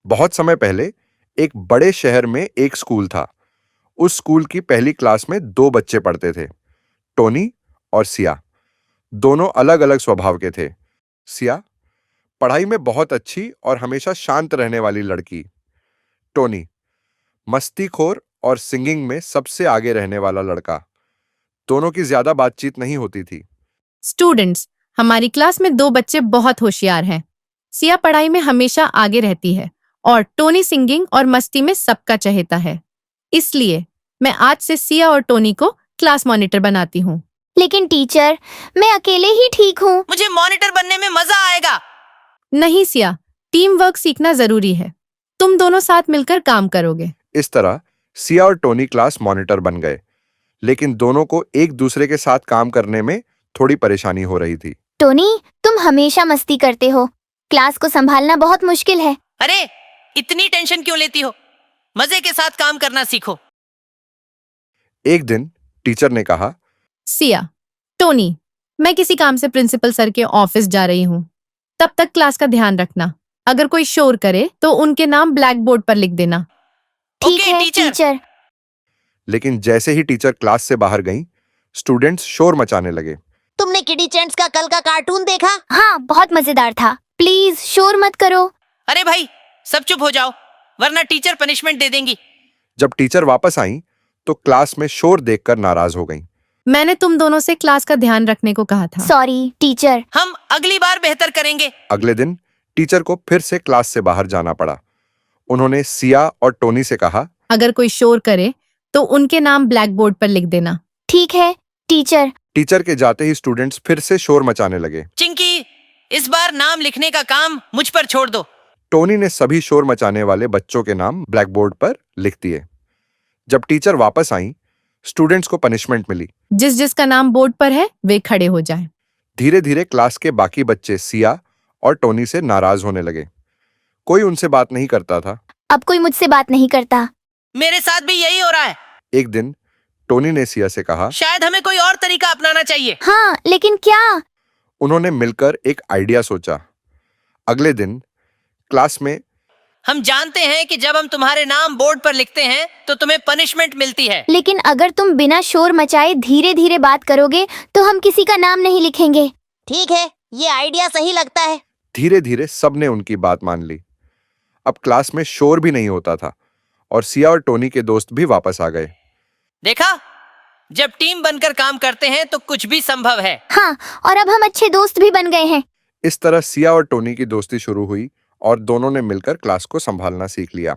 बहुत समय पहले एक बड़े शहर में एक स्कूल था। उस स्कूल की पहली क्लास में दो बच्चे पढ़ते थे, टोनी और सिया। दोनों अलग अलग स्वभाव के थे। सिया पढ़ाई में बहुत अच्छी और हमेशा शांत रहने वाली लड़की। टोनी मस्तीखोर और सिंगिंग में सबसे आगे रहने वाला लड़का। दोनों की ज्यादा बातचीत नहीं होती थी। स्टूडेंट्स, हमारी क्लास में दो बच्चे बहुत होशियार हैं। सिया पढ़ाई में हमेशा आगे रहती है और टोनी सिंगिंग और मस्ती में सबका चहेता है। इसलिए मैं आज से सिया और टोनी को क्लास मॉनिटर बनाती हूँ। लेकिन टीचर, मैं अकेले ही ठीक हूँ। मुझे मॉनिटर बनने में मजा आएगा। नहीं सिया, टीम वर्क सीखना जरूरी है। तुम दोनों साथ मिलकर काम करोगे। इस तरह सिया और टोनी क्लास मॉनिटर बन गए, लेकिन दोनों को एक दूसरे के साथ काम करने में थोड़ी परेशानी हो रही थी। टोनी, तुम हमेशा मस्ती करते हो। क्लास को संभालना बहुत मुश्किल है। अरे, इतनी टेंशन क्यों लेती हो? मजे के साथ काम करना सीखो। एक दिन टीचर ने कहा, सिया, टोनी, मैं किसी काम से प्रिंसिपल सर के ऑफिस जा रही हूँ। तब तक क्लास का ध्यान रखना। अगर कोई शोर करे तो उनके नाम ब्लैक बोर्ड पर लिख देना। ठीक ओके, है टीचर। टीचर। लेकिन जैसे ही टीचर क्लास से बाहर गईं, स्टूडेंट्स शोर मचाने लगे। तुमने किडी चैंट्स का कल का कार्टून देखा? हाँ, बहुत मजेदार था। प्लीज शोर मत करो। अरे भाई, सब चुप हो जाओ, वरना टीचर पनिशमेंट दे देंगी। जब टीचर वापस आईं, तो क्लास में शोर देखकर नाराज हो गईं। मैंने तुम दोनों से क्लास का ध्यान रखने को कहा था। Sorry teacher. हम अगली बार बेहतर करेंगे। अगले दिन टीचर को फिर से क्लास से बाहर जाना पड़ा। उन्होंने सिया और टोनी से कहा, अगर कोई शोर करे तो उनके नाम ब्लैक बोर्ड पर लिख देना। ठीक है टीचर। टीचर के जाते ही स्टूडेंट्स फिर से शोर मचाने लगे। चिंकी, इस बार नाम लिखने का काम मुझ पर छोड़ दो। टोनी ने सभी शोर मचाने वाले बच्चों के नाम ब्लैक बोर्ड पर लिख दिए। जब टीचर वापस आईं, स्टूडेंट्स को पनिशमेंट मिली। जिसका नाम बोर्ड पर है वे खड़े हो जाएं। धीरे धीरे क्लास के बाकी बच्चे सिया और टोनी से नाराज होने लगे। कोई उनसे बात नहीं करता था। अब कोई मुझसे बात नहीं करता। मेरे साथ भी यही हो रहा है। एक दिन टोनी ने सिया से कहा, शायद हमें कोई और तरीका अपनाना चाहिए। हाँ, लेकिन क्या? उन्होंने मिलकर एक आइडिया सोचा। अगले दिन क्लास में, हम जानते हैं कि जब हम तुम्हारे नाम बोर्ड पर लिखते हैं तो तुम्हें पनिशमेंट मिलती है। लेकिन अगर तुम बिना शोर मचाए धीरे धीरे बात करोगे तो हम किसी का नाम नहीं लिखेंगे। ठीक है, ये आइडिया सही लगता है। धीरे धीरे सबने उनकी बात मान ली। अब क्लास में शोर भी नहीं होता था और सिया और टोनी के दोस्त भी वापस आ गए। देखा, जब टीम बनकर काम करते हैं तो कुछ भी संभव है। हाँ, और अब हम अच्छे दोस्त भी बन गए हैं। इस तरह सिया और टोनी की दोस्ती शुरू हुई और दोनों ने मिलकर क्लास को संभालना सीख लिया।